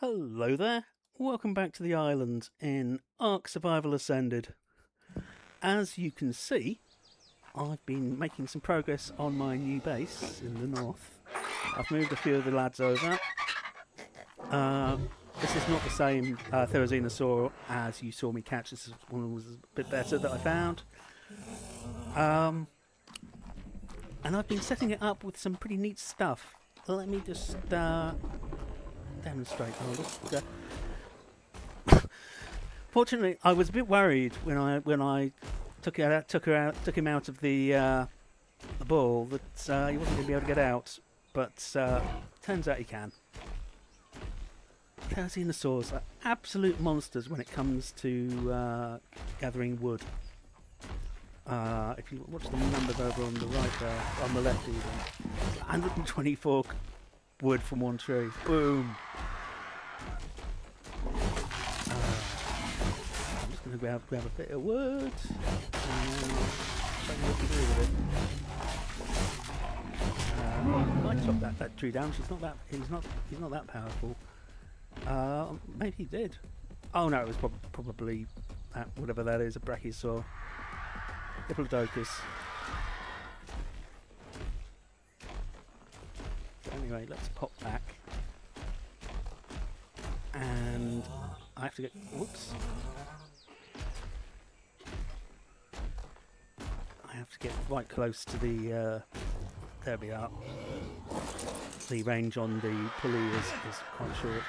Hello there. Welcome back to the island in Ark Survival Ascended. As you can see, I've been making some progress on my new base in the north. I've moved a few of the lads over. This is not the same Therizinosaur as you saw me catch. This one was a bit better that I found. And I've been setting it up with some pretty neat stuff. Let me just demonstrate. Fortunately, I was a bit worried when I took him out of the ball that he wasn't going to be able to get out. But turns out he can. Therizinosaurs are absolute monsters when it comes to gathering wood. If you watch the numbers over on the right there, on the left even, 124 wood from one tree. Boom. I'm just going to grab a bit of wood and show you what to do with it. I chopped that tree down. He's not that powerful. Maybe he did. Oh no, it was probably whatever that is, a Brachiosaur. Diplodocus. So anyway, let's pop back. And I have to get... Whoops. I have to get right close to the... there we are. The range on the pulley is quite short.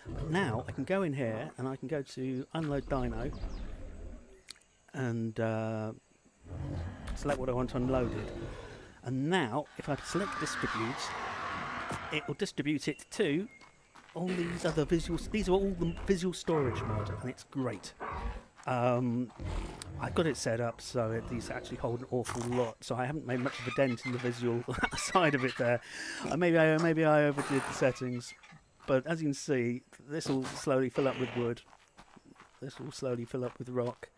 But now I can go in here and I can go to Unload Dino and select what I want unloaded. And now, if I select distribute, it will distribute it to all these other visuals. These are all the visual storage mod, and it's great. I've got it set up so these actually hold an awful lot. So I haven't made much of a dent in the visual side of it there. Maybe I overdid the settings, but as you can see, this will slowly fill up with wood. This will slowly fill up with rock.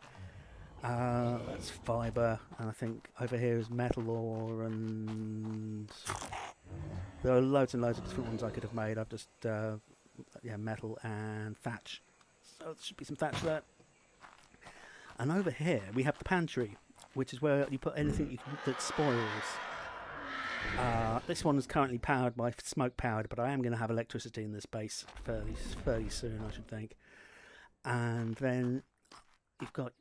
That's fibre, and I think over here is metal ore, and there are loads and loads of different ones I could have made. I've just, metal and thatch. So there should be some thatch there. And over here we have the pantry, which is where you put anything that spoils. This one is currently powered by smoke powered, but I am going to have electricity in this base fairly soon, I should think. And then you've got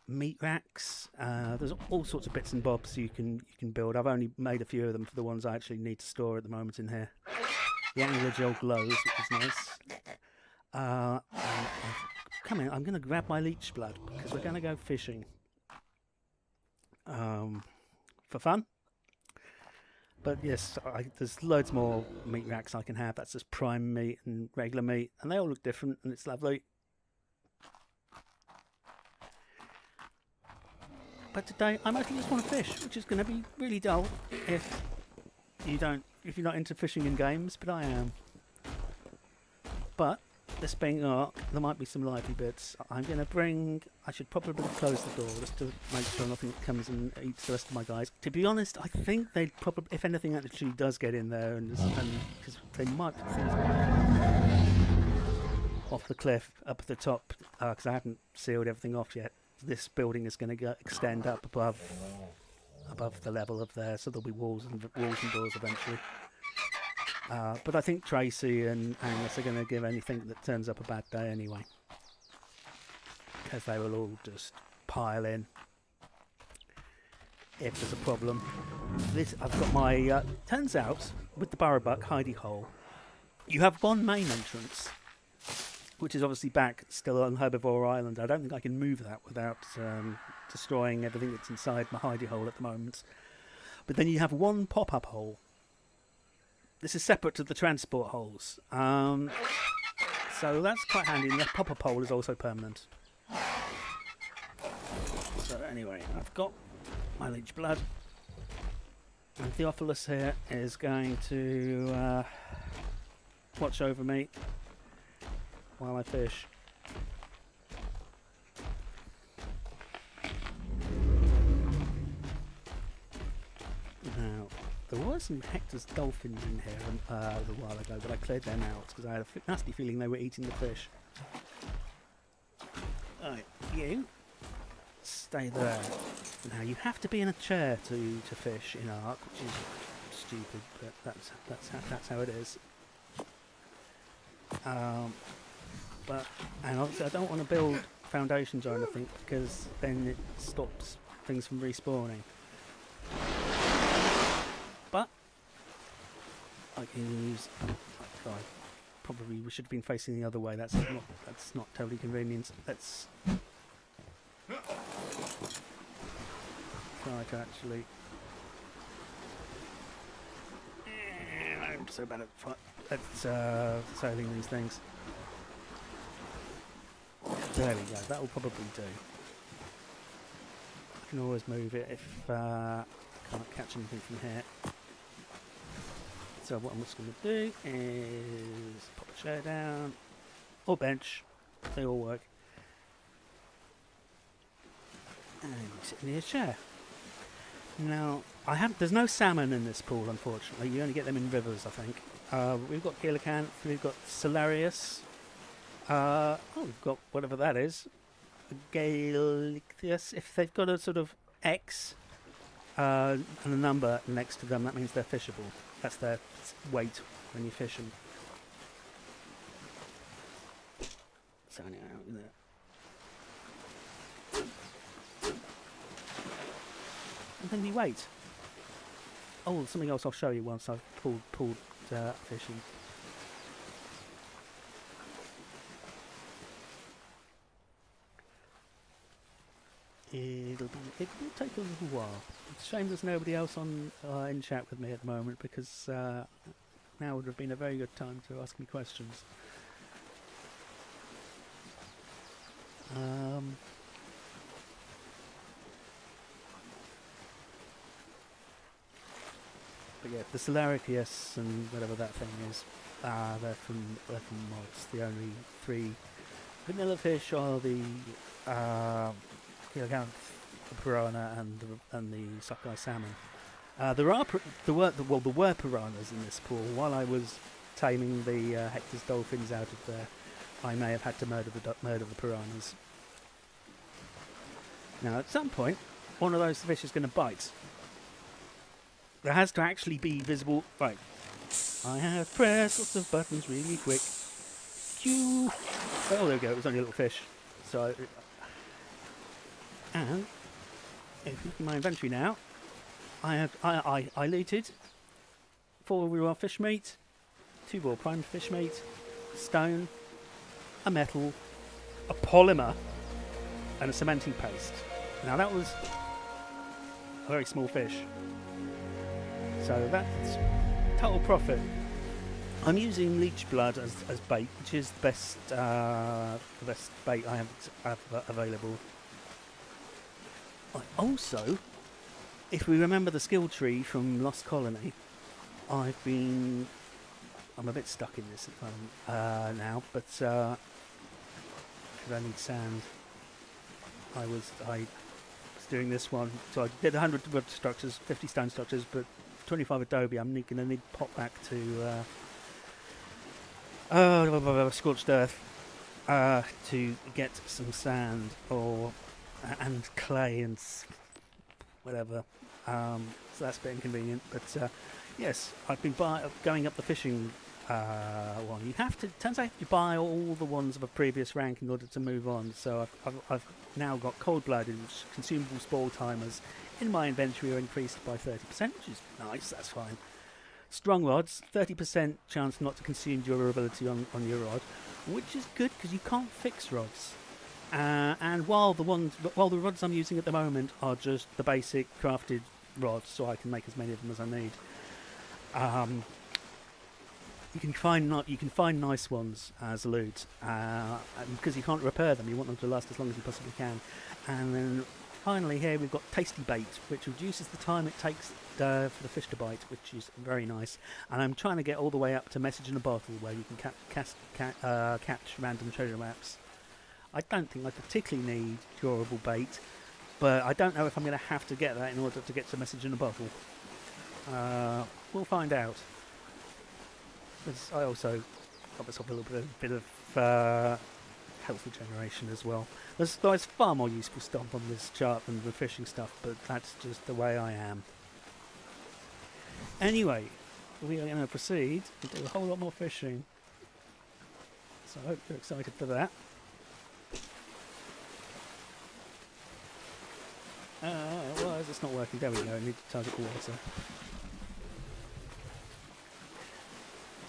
meat racks. There's all sorts of bits and bobs you can build. I've only made a few of them for the ones I actually need to store at the moment in here. The angler gel glows, which is nice. Come in, I'm going to grab my leech blood because we're going to go fishing for fun. But yes, there's loads more meat racks I can have. That's just prime meat and regular meat, and they all look different, and it's lovely. But today I mostly just want to fish, which is going to be really dull if you're not into fishing in games, but I am. But this being Ark, there might be some lively bits. I should probably close the door just to make sure nothing comes and eats the rest of my guys. To be honest, I think they'd probably, if anything actually does get in there, and because they might off the cliff up at the top, because I haven't sealed everything off yet. This building is going to extend up above the level of there, so there'll be walls and doors eventually. But I think Tracy and Angus are going to give anything that turns up a bad day anyway, because they will all just pile in if there's a problem. I've got my. Turns out with the Burrowbuck hidey hole, you have one main entrance, which is obviously back still on Herbivore Island. I don't think I can move that without destroying everything that's inside my hidey hole at the moment. But then you have one pop-up hole. This is separate to the transport holes. So that's quite handy, and the pop-up hole is also permanent. So anyway, I've got my leech blood. And Theophilus here is going to watch over me while I fish. Now, There were some Hector's dolphins in here a little while ago, but I cleared them out because I had a nasty feeling they were eating the fish. Right, you stay there. Now you have to be in a chair to fish in Ark, which is stupid, but that's how it is. But and obviously I don't want to build foundations or anything because then it stops things from respawning. But I can use. Probably we should have been facing the other way. That's not totally convenient. Let's try to actually. I'm so bad at sailing these things. There we go. That will probably do. I can always move it if I can't catch anything from here. So what I'm just going to do is pop a chair down, or bench, they all work, and sit in the chair. Now, there's no salmon in this pool, unfortunately. You only get them in rivers, I think. We've got coelacanth, we've got Salarius, we've got whatever that is, Gallictus. If they've got a sort of X and a number next to them, that means they're fishable. That's their weight when you fish them. So now, and then we wait. Oh, something else I'll show you once I've pulled fishing. It will take a little while. It's a shame there's nobody else on in chat with me at the moment because now would have been a very good time to ask me questions. But yeah, the Salaricus and whatever that thing is, they're from mods. The only 3 vanilla fish are the coelacanth, the piranha, and the sockeye salmon. There were piranhas in this pool. While I was taming the Hector's dolphins out of there, I may have had to murder the piranhas. Now, at some point, one of those fish is going to bite. There has to actually be visible. Right, I have pressed lots of buttons really quick. Cue. Oh, there we go. It was only a little fish. So. And if you look at my inventory now, I looted 4 raw fish meat, 2 raw primed fish meat, stone, a metal, a polymer, and a cementing paste. Now that was a very small fish, so that's total profit. I'm using leech blood as bait, which is the best bait I have available. Also, if we remember the skill tree from Lost Colony, I'm a bit stuck in this at the moment now, but because I need sand, I was doing this one. So I did 100 wood structures, 50 stone structures, but 25 adobe. I'm going to need to pop back to scorched earth to get some sand and clay and whatever. So that's a bit inconvenient, but yes, I've been going up the fishing one. Turns out you buy all the ones of a previous rank in order to move on. So I've now got cold-blooded consumable spore timers in my inventory are increased by 30%, which is nice. That's fine. Strong rods, 30% chance not to consume durability on your rod, which is good because you can't fix rods. And while the rods I'm using at the moment are just the basic crafted rods, so I can make as many of them as I need. You can find nice ones as loot, and because you can't repair them, you want them to last as long as you possibly can. And then finally here we've got Tasty Bait, which reduces the time it takes for the fish to bite, which is very nice. And I'm trying to get all the way up to Message in a Bottle, where you can catch random treasure maps. I don't think I particularly need durable bait, but I don't know if I'm going to have to get that in order to get to Message in a Bottle. We'll find out. Because I also got myself a little bit of health regeneration as well. There's far more useful stuff on this chart than the fishing stuff, but that's just the way I am. Anyway, we are going to proceed and do a whole lot more fishing. So I hope you're excited for that. Why is this not working? There we go, I need to target water.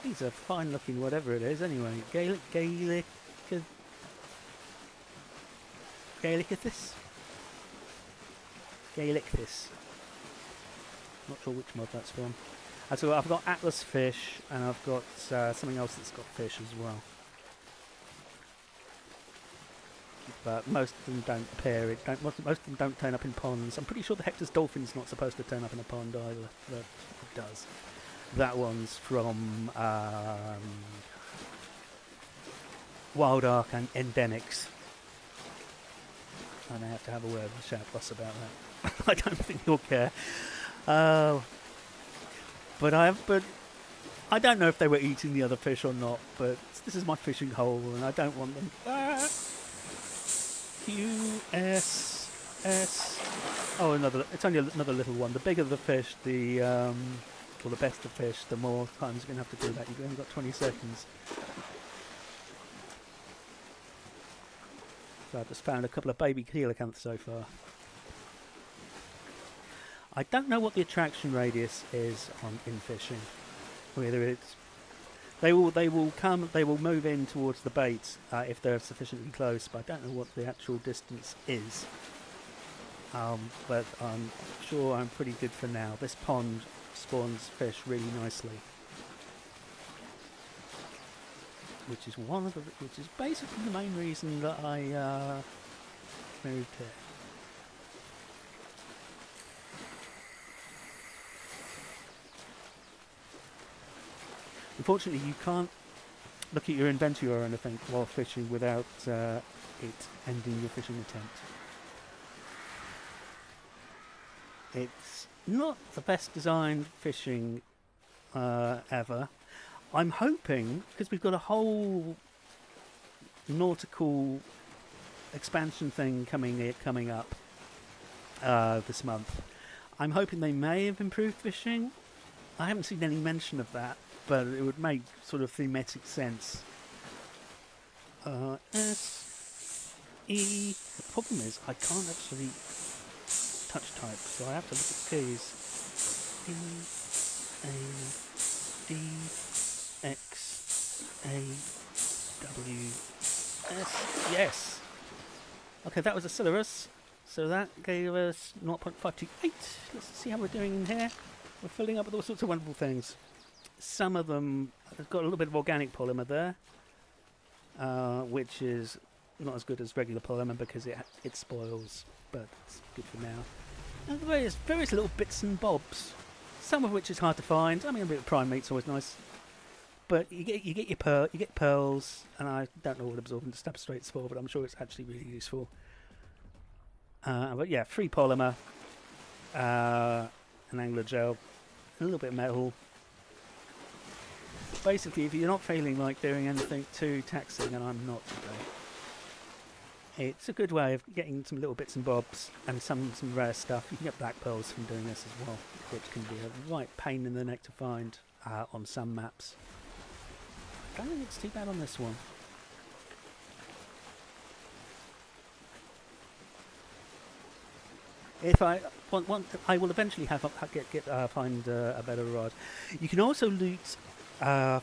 These are fine looking whatever it is anyway. Gaelicithus? Gaelicithus. Not sure which mod that's from. So I've got Atlas fish and I've got something else that's got fish as well. But most of them don't appear. Most of them don't turn up in ponds. I'm pretty sure the Hector's dolphin's not supposed to turn up in a pond either, but it does. That one's from Wild Ark and Endemics. I may have to have a word with Shatboss about that. I don't think he'll care. But I don't know if they were eating the other fish or not. But this is my fishing hole, and I don't want them. QSS. Oh, it's only another little one. The bigger the fish, or the best the fish, the more times you're going to have to do that. You've only got 20 seconds. So I've just found a couple of baby coelacanths so far. I don't know what the attraction radius is in fishing. Whether it's they will move in towards the bait if they're sufficiently close, but I don't know what the actual distance is. But I'm sure I'm pretty good for now. This pond spawns fish really nicely, which is basically the main reason that I moved here. Unfortunately, you can't look at your inventory or anything while fishing without it ending your fishing attempt. It's not the best designed fishing ever. I'm hoping, because we've got a whole nautical expansion thing coming up this month, I'm hoping they may have improved fishing. I haven't seen any mention of that, but it would make sort of thematic sense. S-E... The problem is, I can't actually touch type, so I have to look at keys. E-A-D-X-A-W-S. Yes! Okay, that was a Silurus, so that gave us 0.528. Let's see how we're doing in here. We're filling up with all sorts of wonderful things. Some of them have got a little bit of organic polymer there, which is not as good as regular polymer because it spoils, but it's good for now. And various little bits and bobs, some of which is hard to find. I mean, a bit of prime meat's always nice, but you get your pearls, and I don't know what absorbent substrate's for, but I'm sure it's actually really useful. But yeah, free polymer, an angler gel, a little bit of metal. Basically, if you're not feeling like doing anything too taxing, and I'm not today, it's a good way of getting some little bits and bobs and some rare stuff. You can get black pearls from doing this as well, which can be a right pain in the neck to find on some maps. I don't think it's too bad on this one. If I want, I will eventually find a better rod. You can also loot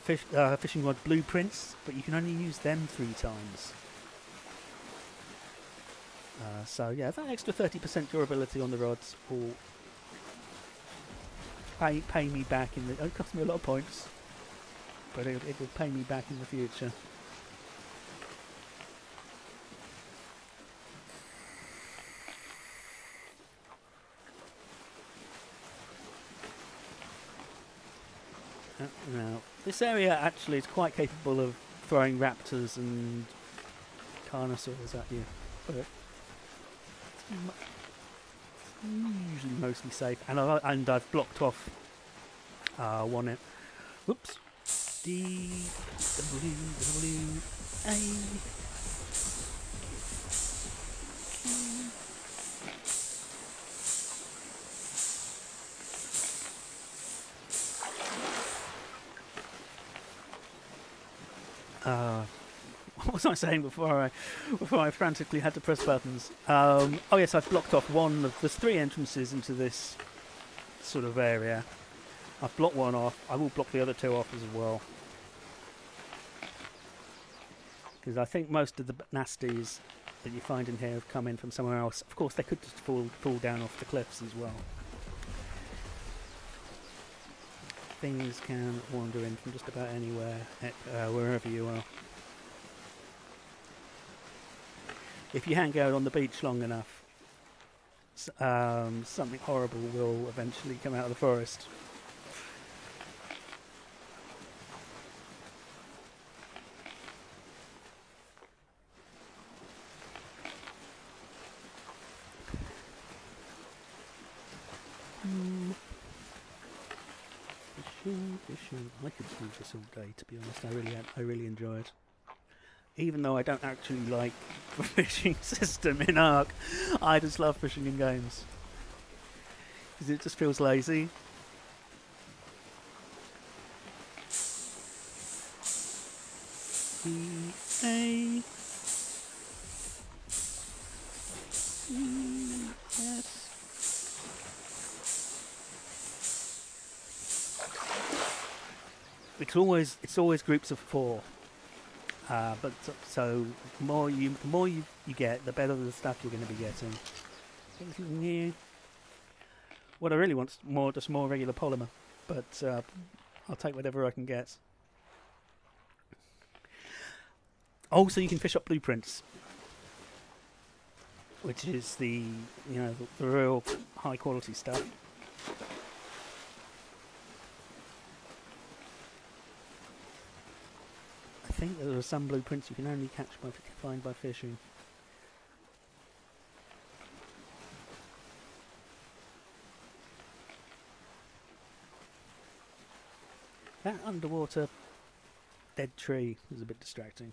fishing rod blueprints, but you can only use them 3 times. So yeah, that extra 30% durability on the rods will pay me back it cost me a lot of points, but it will pay me back in the future. Now, this area actually is quite capable of throwing raptors and carnosaurs at you, but it's usually mostly safe. And I've blocked off Want it. Whoops. D W W A. What was I saying before I frantically had to press buttons? Oh yes, I've blocked off one of. There's 3 entrances into this sort of area. I've blocked one off. I will block the other 2 off as well, because I think most of the nasties that you find in here have come in from somewhere else. Of course, they could just fall down off the cliffs as well. Things can wander in from just about anywhere, wherever you are. If you hang out on the beach long enough, something horrible will eventually come out of the forest. Fishing. I could do this all day, to be honest. I really enjoy it. Even though I don't actually like the fishing system in Ark, I just love fishing in games. Because it just feels lazy. E-A. E-S. It's always groups of 4. But so the more you get, the better the stuff you're going to be getting. Anything new? What I really want is just more regular polymer, but I'll take whatever I can get. Also, you can fish up blueprints, which is the real high quality stuff. I think there are some blueprints you can only find by fishing. That underwater dead tree is a bit distracting.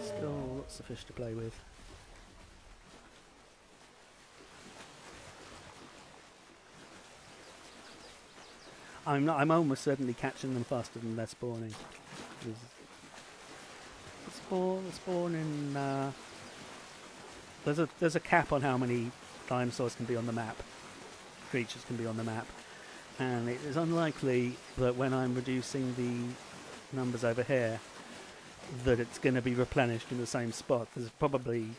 Still lots of fish to play with. I'm almost certainly catching them faster than they're spawning. Spawn in. There's a cap on how many dinosaurs can be on the map, creatures can be on the map, and it is unlikely that when I'm reducing the numbers over here, that it's going to be replenished in the same spot. There's probably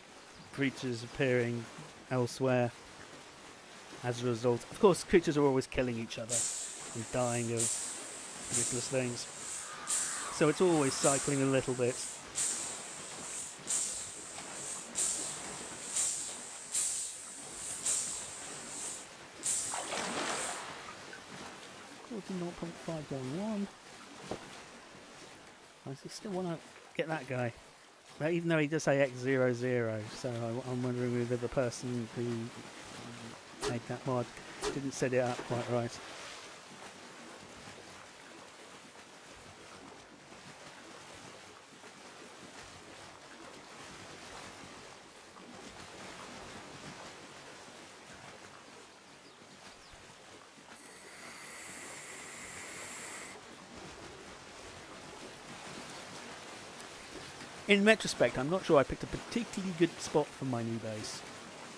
creatures appearing elsewhere as a result. Of course, creatures are always killing each other and dying of ridiculous things, so it's always cycling a little bit. 0.511. I still want to get that guy, but even though he does say X00, so I'm wondering whether the person who made that mod didn't set it up quite right. In retrospect, I'm not sure I picked a particularly good spot for my new base,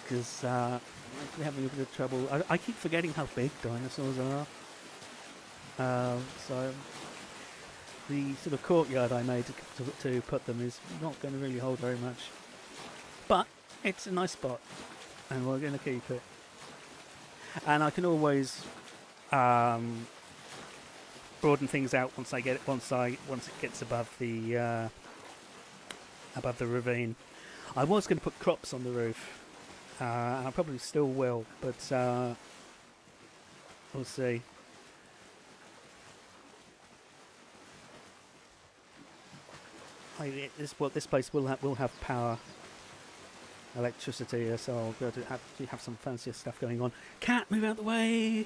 because I'm actually having a bit of trouble. I keep forgetting how big dinosaurs are. So the sort of courtyard I made to put them is not going to really hold very much. But it's a nice spot, and we're going to keep it. And I can always broaden things out once it gets above the ravine. I was going to put crops on the roof, and I probably still will, but we'll see. This place will have power. electricity, so I'll go to have some fancier stuff going on. Cat, move out the way!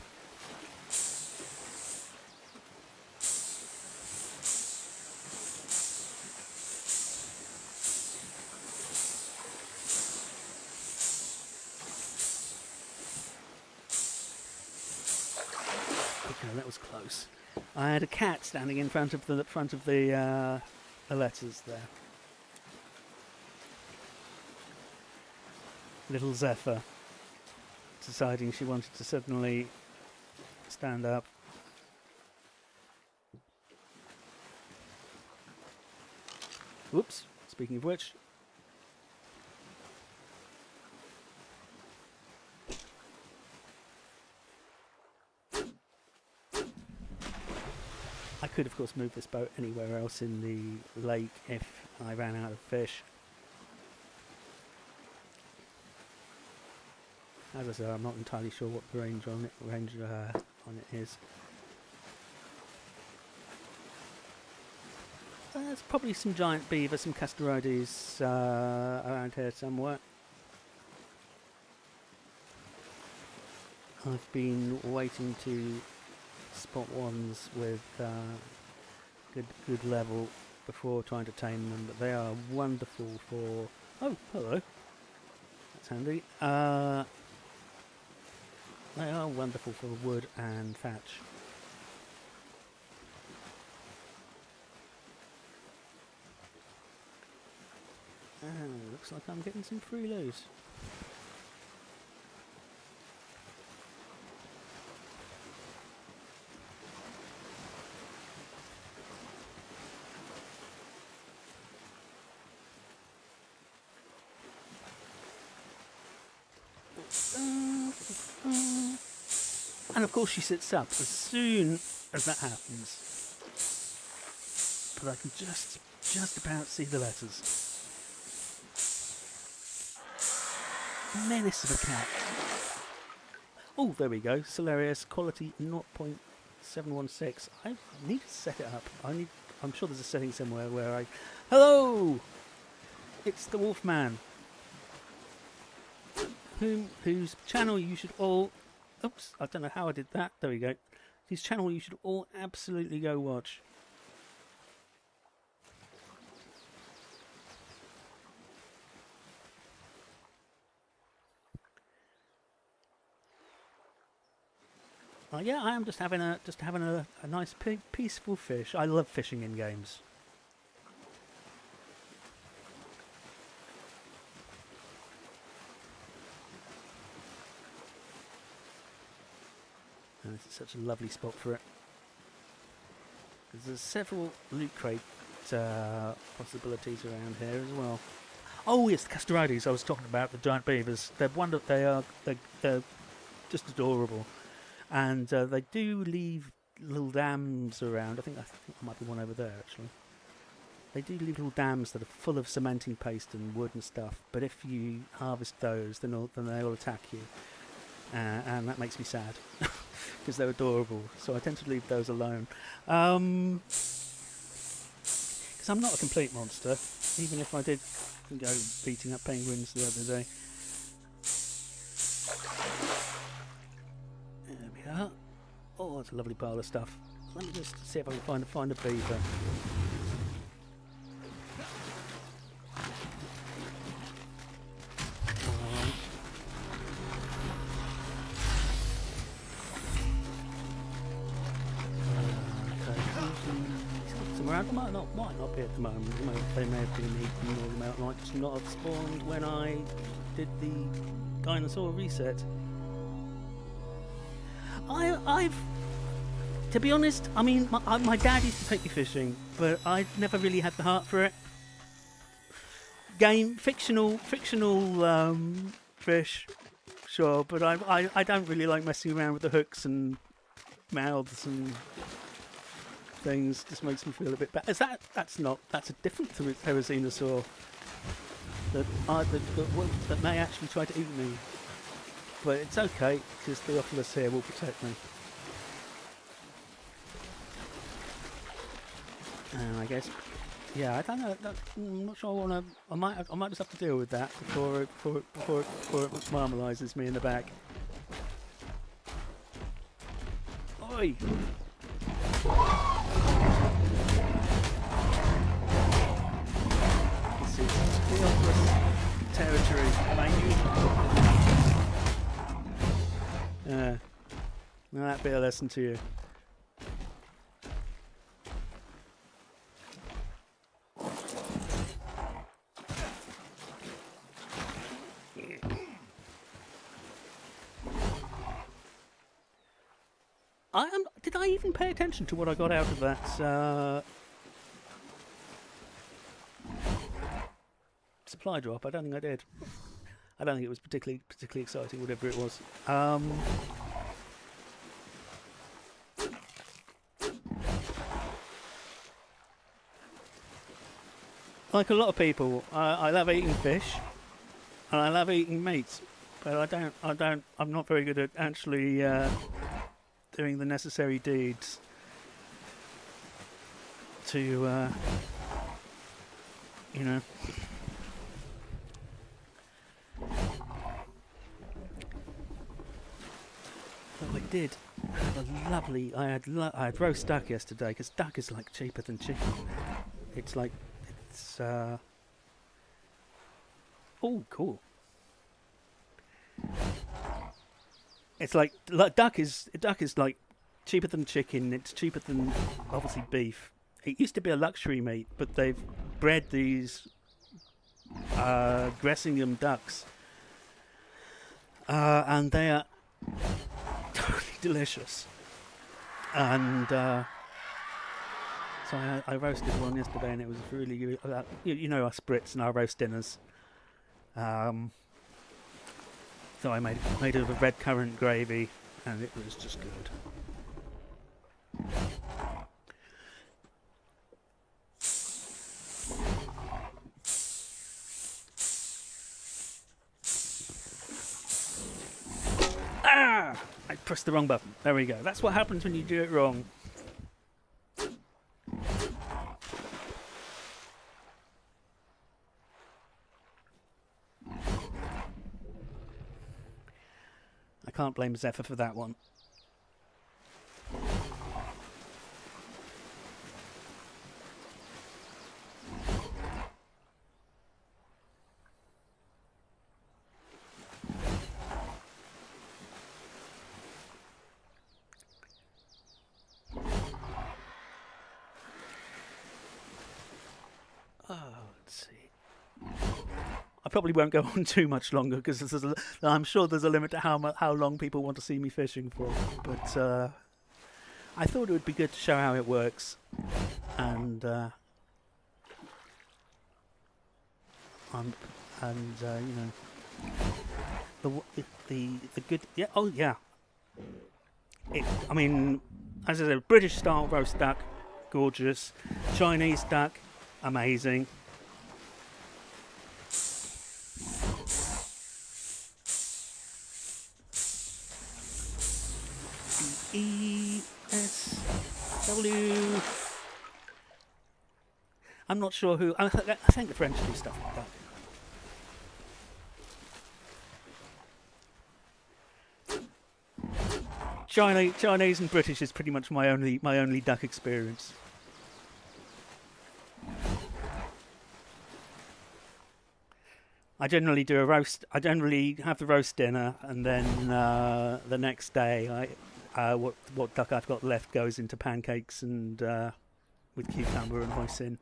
Okay, that was close. I had a cat standing in front of the letters there. Little Zephyr, deciding she wanted to suddenly stand up. Whoops, speaking of which. I could, of course, move this boat anywhere else in the lake if I ran out of fish. As I said, I'm not entirely sure what the range on it is. There's probably some giant beaver, some Castorides around here somewhere. I've been waiting to spot ones with good level before trying to tame them, but they are wonderful for... Oh, hello. That's handy. They are wonderful for wood and thatch. Looks like I'm getting some free loose. And of course she sits up as soon as that happens. But I can just about see the letters. Menace of a cat. Oh, there we go. Celarius, quality 0.716. I need to set it up. I'm sure there's a setting somewhere where I... Hello! It's the Wolfman. Whose channel you should all... Oops, I don't know how I did that. There we go. His channel you should all absolutely go watch. Yeah, I am just having a nice peaceful fish. I love fishing in games. And this is such a lovely spot for it. There's several loot crate possibilities around here as well. Oh yes, the Castorides I was talking about, the giant beavers. They're they're just adorable. And they do leave little dams around. I think there might be one over there, actually. They do leave little dams that are full of cementing paste and wood and stuff. But if you harvest those, then they'll attack you. And that makes me sad. Because they're adorable. So I tend to leave those alone. Because I'm not a complete monster. Even if I did go beating up penguins the other day. Oh, it's a lovely pile of stuff. Let me just see if I can find a beaver. Somewhere around. Might not be at the moment. They may have been eaten, or they might just not have spawned when I did the dinosaur reset. To be honest, I mean, my dad used to take me fishing, but I never really had the heart for it. Fictional fish, sure, but I don't really like messing around with the hooks and mouths and things. Just makes me feel a bit bad. That's a different Therizinosaur that may actually try to eat me. But it's okay, because Theophilus here will protect me. And I guess Yeah, I don't know. I'm not sure I want to. I might just have to deal with that before it marmalises me in the back. Oi! This is Theophilus territory, now that be a lesson to you. Did I even pay attention to what I got out of that supply drop? I don't think I did. I don't think it was particularly exciting, whatever it was. Like a lot of people, I love eating fish, and I love eating meat, but I'm not very good at actually doing the necessary deeds to, you know. But I did have a lovely. I had roast duck yesterday, because duck is like cheaper than chicken. It's like it's. Oh, cool. It's like duck is like cheaper than chicken. It's cheaper than obviously beef. It used to be a luxury meat, but they've bred these Gressingham ducks, and they are totally delicious. And so I roasted one yesterday, and it was really good. You know us Brits and our roast dinners. So I made it with a red currant gravy, and it was just good. Ah! I pressed the wrong button. There we go. That's what happens when you do it wrong. I can't blame Zephyr for that one. Let's see. I probably won't go on too much longer, because I'm sure there's a limit to how long people want to see me fishing for. But I thought it would be good to show how it works, and you know, the good. Yeah. Oh yeah. I mean, as I said, British style roast duck, gorgeous. Chinese duck, amazing. ESW. I'm not sure who. I think the French do stuff like that. Chinese and British is pretty much my only duck experience. I generally do a roast. I generally have the roast dinner, and then the next day, what duck I've got left goes into pancakes and with cucumber and hoisin.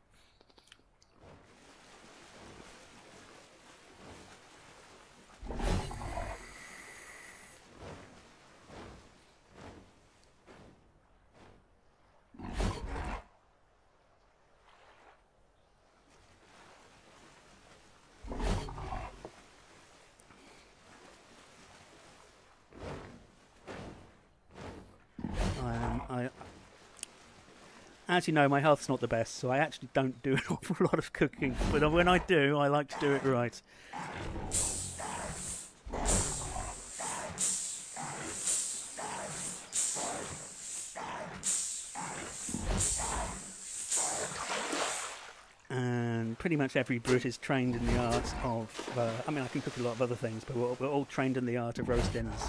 As you know, my health's not the best, so I actually don't do an awful lot of cooking. But when I do, I like to do it right. pretty much every Brit is trained in the art of. I mean, I can cook a lot of other things, but we're all trained in the art of roast dinners.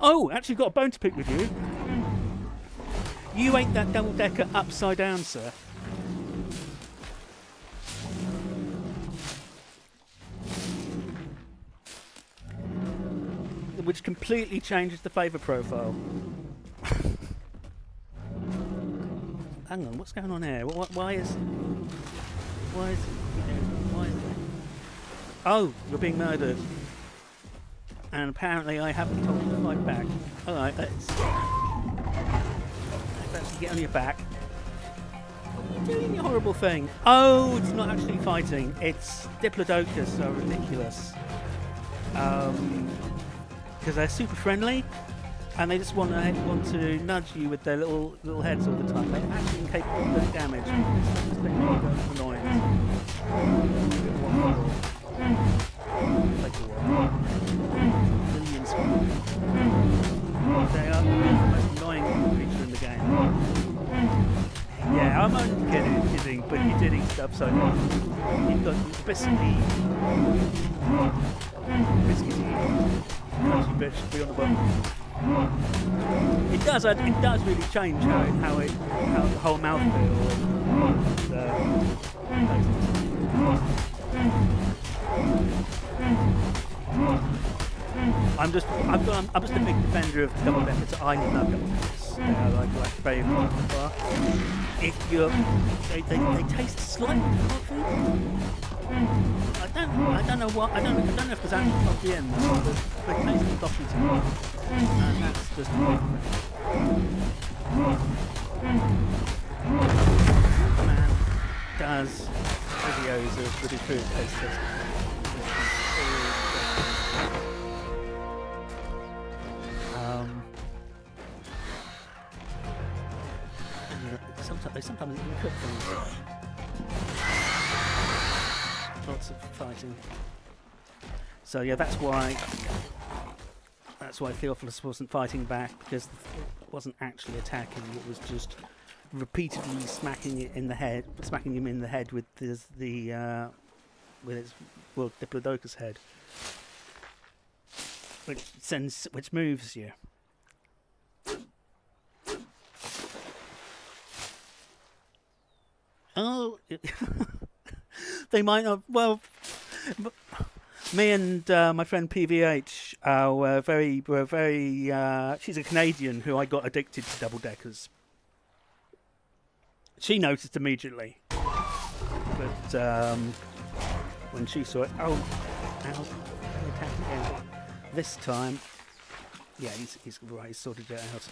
Oh, actually got a bone to pick with you. You ate that double-decker upside down, sir. Which completely changes the flavour profile. Hang on, what's going on here? Why is... Oh, you're being murdered. And apparently I haven't told you to fight back. Alright, let's actually get on your back. You're doing a horrible thing. Oh, it's not actually fighting. It's Diplodocus, so ridiculous. Because they're super friendly, and they just want to nudge you with their little heads all the time. They're actually incapable of doing damage. It's annoying. Like millions. They are the most annoying creature in the game. Yeah, I'm only kidding, but you did eat stuff, so you've got basically crunchy bits to be on the bottom. It does really change how the whole mouth feels. I'm just a big defender of double deckers. I love double deckers. They are like favourite so far. If they taste slightly coffee. I don't know what. I don't know if there's actually coffee in them, but they taste the coffee to me, and that's just the man does videos of British food taste testing. Sometimes you can cook things. Lots of fighting. So yeah, that's why Theophilus wasn't fighting back, because it wasn't actually attacking. It was just repeatedly smacking him in the head with its Diplodocus head, which moves you. Oh, they might not. Well, me and my friend PVH were very. She's a Canadian who I got addicted to double deckers. She noticed immediately, but when she saw it, attack again. This time, yeah, he's right. He's sorted it out.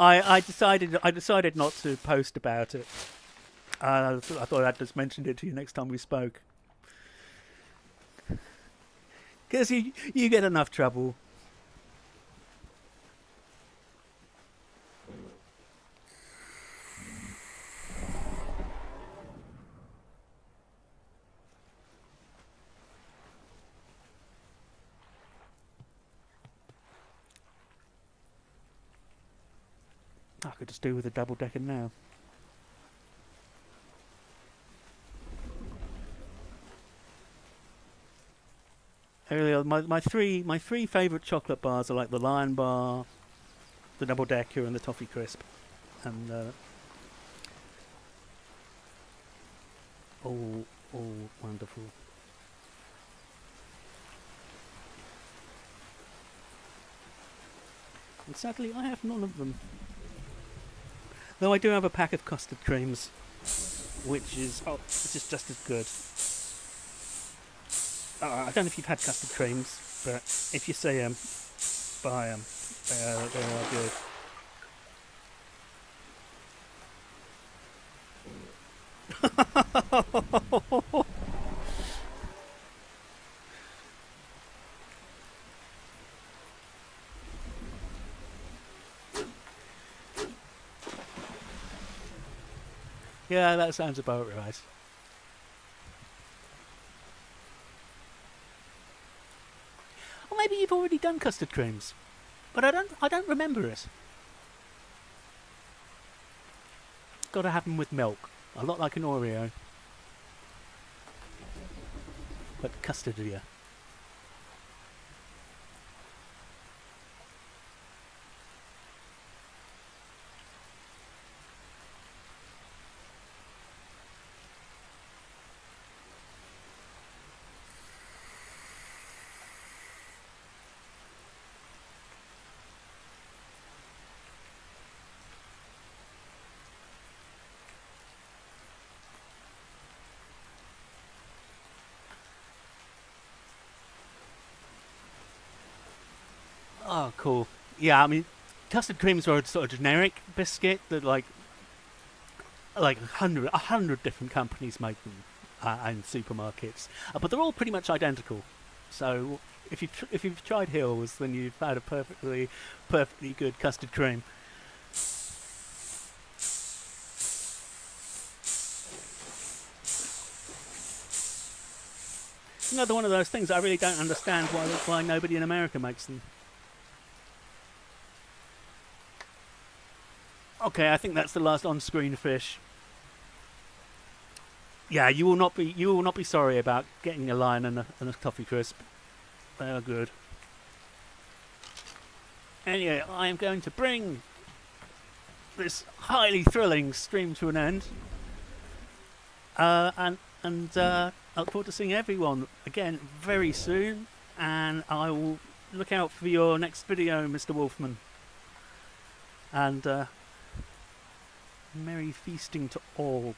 I decided not to post about it. I thought I'd just mention it to you next time we spoke, because you get enough trouble. I could just do with a double decker now. Earlier, my three favourite chocolate bars are like the Lion Bar, the Double Decker, and the Toffee Crisp, and all wonderful. And sadly, I have none of them. Though I do have a pack of custard creams, which is just as good. I don't know if you've had custard creams, but if you see them, buy them. They are good. Yeah, that sounds about right. Or maybe you've already done custard creams, but I don't remember it. Got to have them with milk, a lot like an Oreo, but custardier. Oh, cool. Yeah, I mean, custard creams are a sort of generic biscuit that like a hundred different companies make them in supermarkets, but they're all pretty much identical. So if you've tried Hills, then you've had a perfectly good custard cream. It's another one of those things I really don't understand why nobody in America makes them. Okay, I think that's the last on-screen fish. Yeah, you will not be sorry about getting a line and a toffee crisp. They are good. Anyway, I am going to bring this highly thrilling stream to an end. And I look forward to seeing everyone again very soon. And I will look out for your next video, Mr. Wolfman. And merry feasting to all.